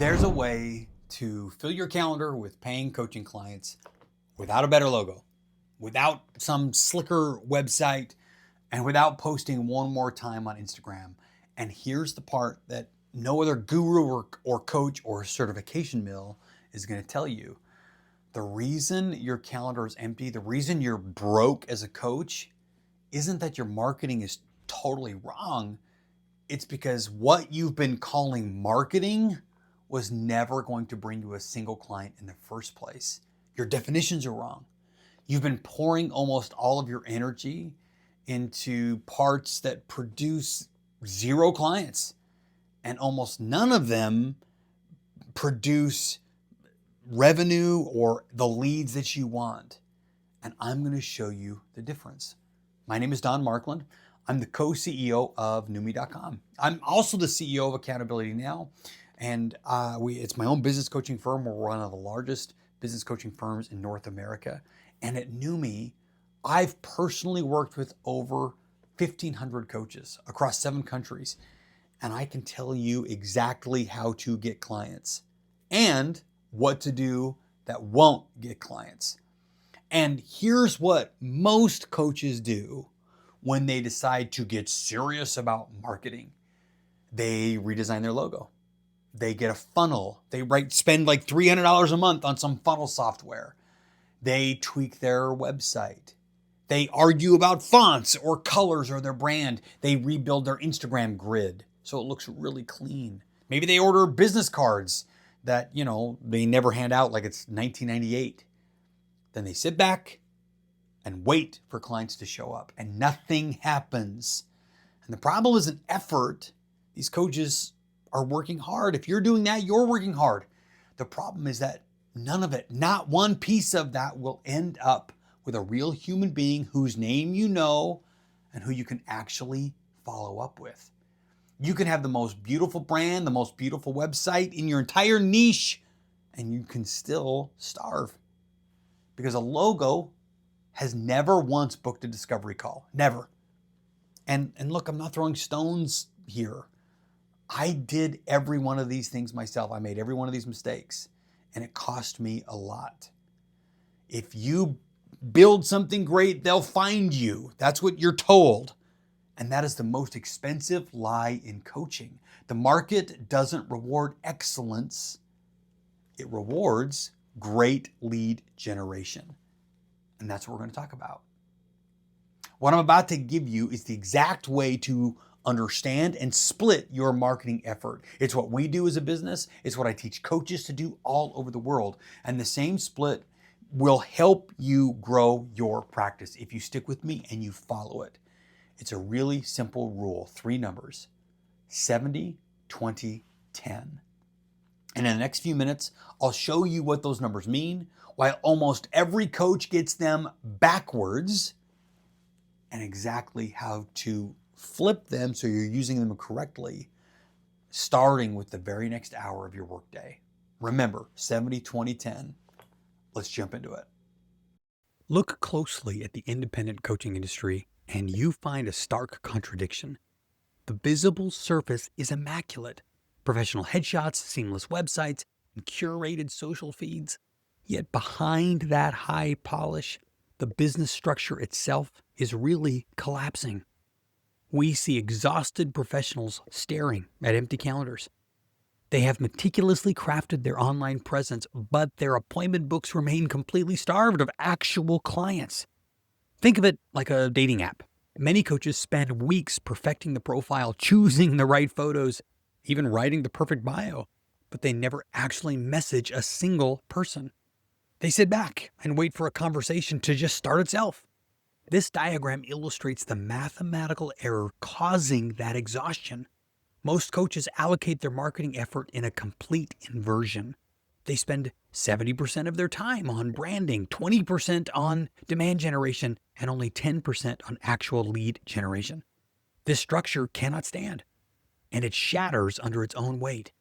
There's a way to fill your calendar with paying coaching clients without a better logo, without some slicker website, and without posting one more time on Instagram. And here's the part that no other guru or coach or certification mill is going to tell you. The reason your calendar is empty, the reason you're broke as a coach, isn't that your marketing is totally wrong. It's because what you've been calling marketing was never going to bring you a single client in the first place. Your definitions are wrong. You've been pouring almost all of your energy into parts that produce 0 clients, and almost none of them produce revenue or the leads that you want. And I'm going to show you the difference. My name is Don Markland. I'm the co-CEO of Noomii.com. I'm also the CEO of Accountability Now. And it's my own business coaching firm. We're one of the largest business coaching firms in North America. And at Noomii, I've personally worked with over 1,500 coaches across 7 countries. And I can tell you exactly how to get clients and what to do that won't get clients. And here's what most coaches do when they decide to get serious about marketing. They redesign their logo. They get a funnel. They spend like $300 a month on some funnel software. They tweak their website. They argue about fonts or colors or their brand. They rebuild their Instagram grid so it looks really clean. Maybe they order business cards that, they never hand out like it's 1998. Then they sit back and wait for clients to show up, and nothing happens. And the problem is an effort. These coaches are working hard. If you're doing that, you're working hard. The problem is that none of it, not one piece of that, will end up with a real human being whose name you know and who you can actually follow up with. You can have the most beautiful brand, the most beautiful website in your entire niche, and you can still starve. Because a logo has never once booked a discovery call. Never. And look, I'm not throwing stones here. I did every one of these things myself. I made every one of these mistakes, and it cost me a lot. If you build something great, they'll find you. That's what you're told. And that is the most expensive lie in coaching. The market doesn't reward excellence. It rewards great lead generation. And that's what we're going to talk about. What I'm about to give you is the exact way to understand and split your marketing effort. It's what we do as a business. It's what I teach coaches to do all over the world. And the same split will help you grow your practice if you stick with me and you follow it. It's a really simple rule, 3 numbers, 70, 20, 10. And in the next few minutes, I'll show you what those numbers mean, why almost every coach gets them backwards, and exactly how to flip them so you're using them correctly, starting with the very next hour of your workday. Remember, 70, 20, 10. Let's jump into it. Look closely at the independent coaching industry, and you find a stark contradiction. The visible surface is immaculate. Professional headshots, seamless websites, and curated social feeds. Yet behind that high polish, the business structure itself is really collapsing. We see exhausted professionals staring at empty calendars. They have meticulously crafted their online presence, but their appointment books remain completely starved of actual clients. Think of it like a dating app. Many coaches spend weeks perfecting the profile, choosing the right photos, even writing the perfect bio, but they never actually message a single person. They sit back and wait for a conversation to just start itself. This diagram illustrates the mathematical error causing that exhaustion. Most coaches allocate their marketing effort in a complete inversion. They spend 70% of their time on branding, 20% on demand generation, and only 10% on actual lead generation. This structure cannot stand, and it shatters under its own weight.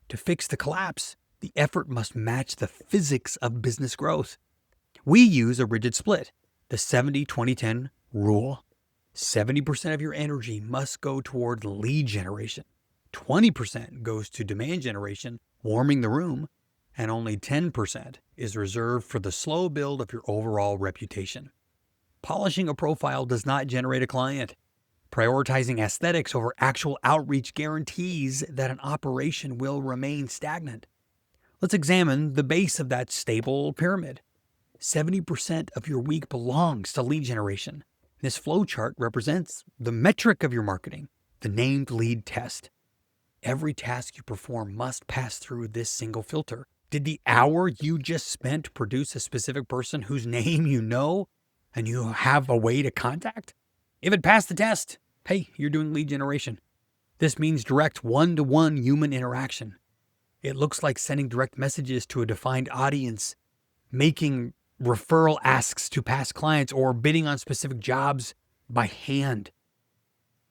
To fix the collapse, the effort must match the physics of business growth. We use a rigid split, the 70-20-10 rule. 70% of your energy must go toward lead generation. 20% goes to demand generation, warming the room, and only 10% is reserved for the slow build of your overall reputation. Polishing a profile does not generate a client. Prioritizing aesthetics over actual outreach guarantees that an operation will remain stagnant. Let's examine the base of that stable pyramid. 70% of your week belongs to lead generation. This flowchart represents the metric of your marketing, the named lead test. Every task you perform must pass through this single filter. Did the hour you just spent produce a specific person whose name you know and you have a way to contact? If it passed the test, hey, you're doing lead generation. This means direct one-to-one human interaction. It looks like sending direct messages to a defined audience, making referral asks to past clients, or bidding on specific jobs by hand.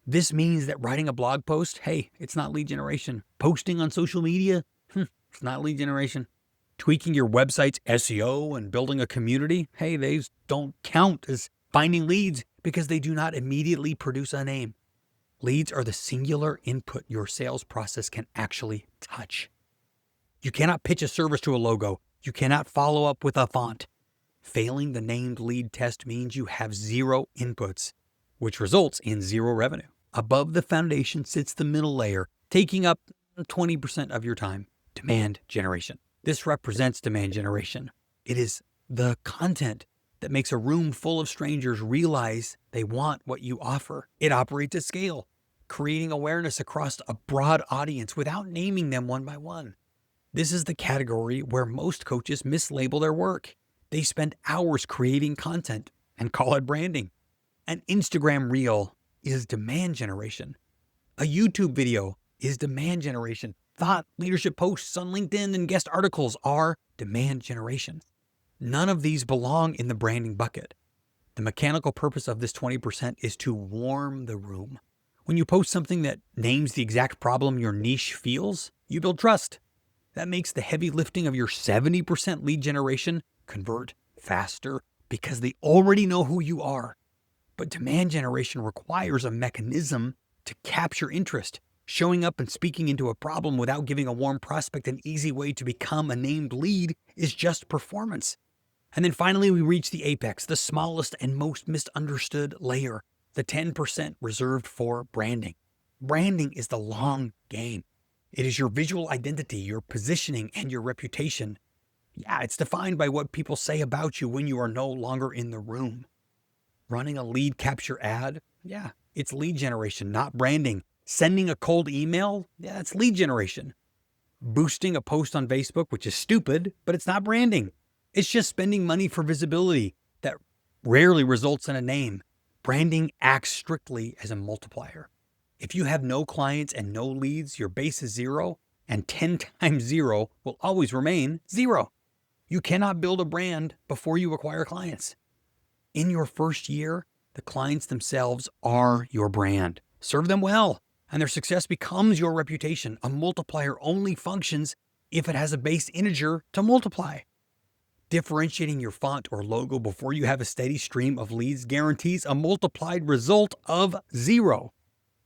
This means that writing a blog post, hey, it's not lead generation. Posting on social media, it's not lead generation. Tweaking your website's SEO and building a community, hey, these don't count as finding leads because they do not immediately produce a name. Leads are the singular input your sales process can actually touch. You cannot pitch a service to a logo. You cannot follow up with a font. Failing the named lead test means you have zero inputs, which results in zero revenue. Above the foundation sits the middle layer, taking up 20% of your time, demand generation. This represents demand generation. It is the content that makes a room full of strangers realize they want what you offer. It operates at scale, creating awareness across a broad audience without naming them one by one. This is the category where most coaches mislabel their work. They spend hours creating content and call it branding. An Instagram reel is demand generation. A YouTube video is demand generation. Thought leadership posts on LinkedIn and guest articles are demand generation. None of these belong in the branding bucket. The mechanical purpose of this 20% is to warm the room. When you post something that names the exact problem your niche feels, you build trust. That makes the heavy lifting of your 70% lead generation convert faster because they already know who you are. But demand generation requires a mechanism to capture interest. Showing up and speaking into a problem without giving a warm prospect an easy way to become a named lead is just performance. And then finally, we reach the apex, the smallest and most misunderstood layer, the 10% reserved for branding. Branding is the long game. It is your visual identity, your positioning, and your reputation. Yeah, it's defined by what people say about you when you are no longer in the room. Running a lead capture ad, yeah, it's lead generation, not branding. Sending a cold email, yeah, it's lead generation. Boosting a post on Facebook, which is stupid, but it's not branding. It's just spending money for visibility that rarely results in a name. Branding acts strictly as a multiplier. If you have no clients and no leads, your base is zero, and 10 times zero will always remain zero. You cannot build a brand before you acquire clients. In your first year, the clients themselves are your brand. Serve them well, and their success becomes your reputation. A multiplier only functions if it has a base integer to multiply. Differentiating your font or logo before you have a steady stream of leads guarantees a multiplied result of zero.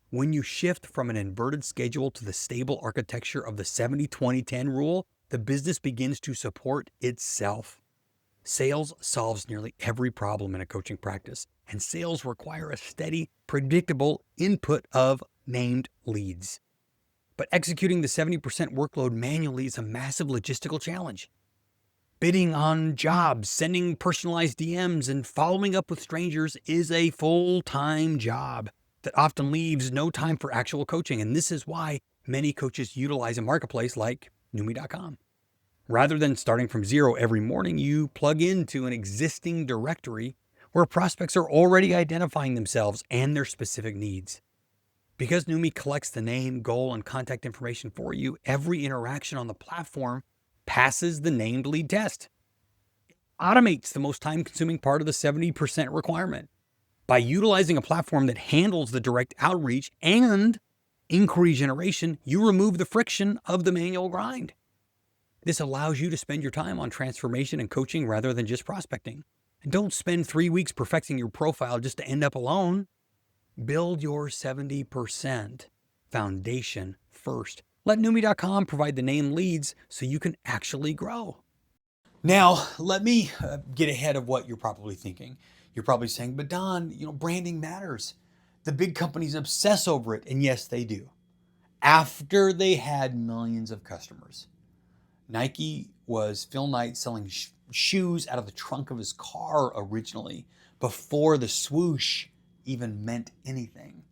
When you shift from an inverted schedule to the stable architecture of the 70-20-10 rule, the business begins to support itself. Sales solves nearly every problem in a coaching practice, and sales require a steady, predictable input of named leads. But executing the 70% workload manually is a massive logistical challenge. Bidding on jobs, sending personalized DMs, and following up with strangers is a full-time job that often leaves no time for actual coaching. And this is why many coaches utilize a marketplace like Noomii.com. Rather than starting from zero every morning, you plug into an existing directory where prospects are already identifying themselves and their specific needs. Because Noomii collects the name, goal, and contact information for you, every interaction on the platform passes the named lead test. It automates the most time-consuming part of the 70% requirement. By utilizing a platform that handles the direct outreach and inquiry generation, you remove the friction of the manual grind. This allows you to spend your time on transformation and coaching rather than just prospecting. And don't spend 3 weeks perfecting your profile just to end up alone. Build your 70% foundation first. Let Noomii.com provide the name leads so you can actually grow. Now, let me get ahead of what you're probably thinking. You're probably saying, but Don, branding matters. The big companies obsess over it. And yes, they do. After they had millions of customers, Nike was Phil Knight selling shoes out of the trunk of his car originally, before the swoosh even meant anything.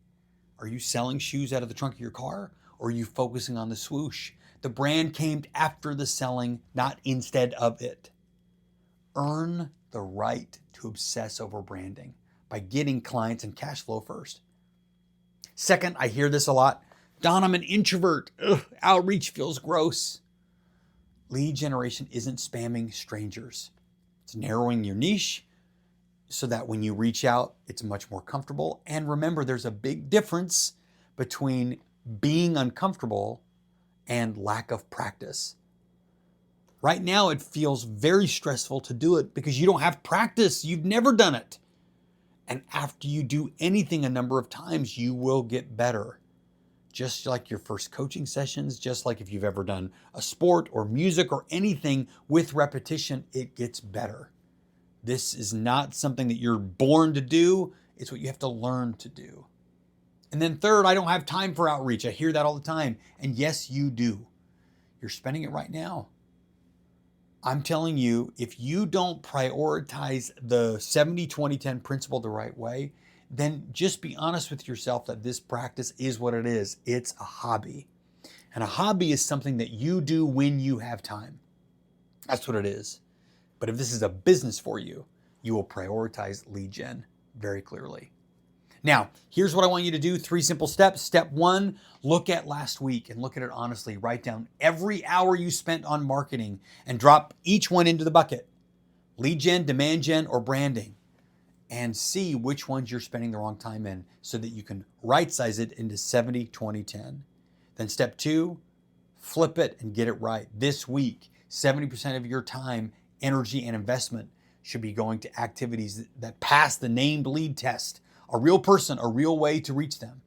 Are you selling shoes out of the trunk of your car, or are you focusing on the swoosh? The brand came after the selling, not instead of it. Earn the right to obsess over branding by getting clients and cash flow first. Second, I hear this a lot. Don, I'm an introvert. Outreach feels gross. Lead generation isn't spamming strangers. It's narrowing your niche so that when you reach out, it's much more comfortable. And remember, there's a big difference between being uncomfortable and lack of practice. Right now, it feels very stressful to do it because you don't have practice. You've never done it. And after you do anything a number of times, you will get better. Just like your first coaching sessions, just like if you've ever done a sport or music or anything with repetition, it gets better. This is not something that you're born to do. It's what you have to learn to do. And then third, I don't have time for outreach. I hear that all the time. And yes, you do. You're spending it right now. I'm telling you, if you don't prioritize the 70-20-10 principle the right way, then just be honest with yourself that this practice is what it is. It's a hobby. And a hobby is something that you do when you have time. That's what it is. But if this is a business for you, you will prioritize lead gen very clearly. Now, here's what I want you to do. 3 simple steps. Step 1, look at last week and look at it honestly. Write down every hour you spent on marketing and drop each one into the bucket. Lead gen, demand gen, or branding. And see which ones you're spending the wrong time in so that you can right size it into 70-20-10. Then step 2, flip it and get it right. This week, 70% of your time, energy, and investment should be going to activities that pass the named lead test. A real person, a real way to reach them.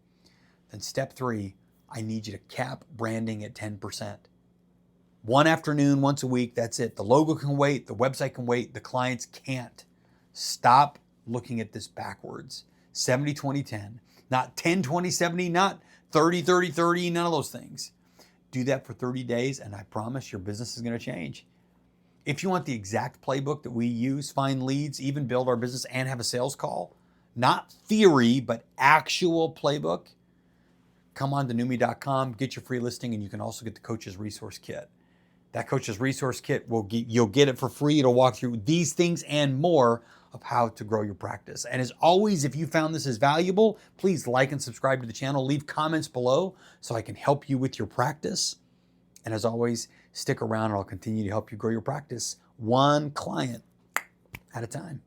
Then step 3, I need you to cap branding at 10%. One afternoon, once a week, that's it. The logo can wait, the website can wait, the clients can't. Stop looking at this backwards. 70-20-10, not 10-20-70, not 30-30-30, none of those things. Do that for 30 days and I promise your business is going to change. If you want the exact playbook that we use, find leads, even build our business and have a sales call, not theory, but actual playbook, come on to Noomii.com, get your free listing, and you can also get the Coach's Resource Kit. That Coach's Resource Kit, you'll get it for free. It'll walk through these things and more of how to grow your practice. And as always, if you found this as valuable, please like and subscribe to the channel. Leave comments below so I can help you with your practice. And as always, stick around and I'll continue to help you grow your practice one client at a time.